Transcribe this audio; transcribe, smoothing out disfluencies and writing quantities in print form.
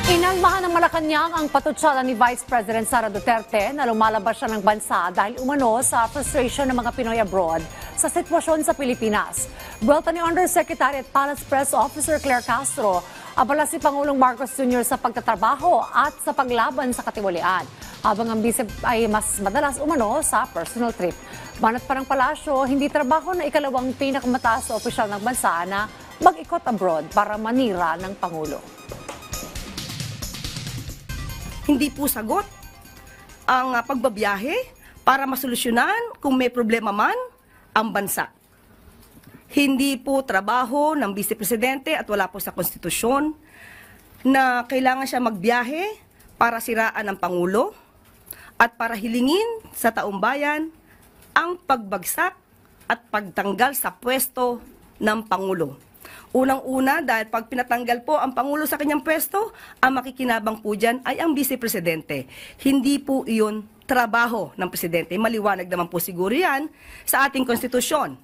Inalmahan ng Malacanang ang patutsada ni Vice President Sara Duterte na lumalabas siya ng bansa dahil umano sa frustration ng mga Pinoy abroad sa sitwasyon sa Pilipinas. Buwelta ni Undersecretary at Palace Press Officer Claire Castro, abala si Pangulong Marcos Jr. sa pagtatrabaho at sa paglaban sa katiwalian, habang ang bisip ay mas madalas umano sa personal trip. Banat pa ng palasyo, hindi trabaho na ikalawang pinakamataas na opisyal ng bansa na mag-ikot abroad para manira ng Pangulo. Hindi po sagot ang pagbabiyahe para masolusyonan kung may problema man ang bansa. Hindi po trabaho ng Vice Presidente at wala po sa konstitusyon na kailangan siya magbiyahe para siraan ang Pangulo at para hilingin sa taong bayan ang pagbagsak at pagtanggal sa pwesto ng Pangulo. Unang-una, dahil pag pinatanggal po ang Pangulo sa kanyang pwesto, ang makikinabang po dyan ay ang Vice Presidente. Hindi po iyon trabaho ng Presidente. Maliwanag naman po siguro yan sa ating konstitusyon.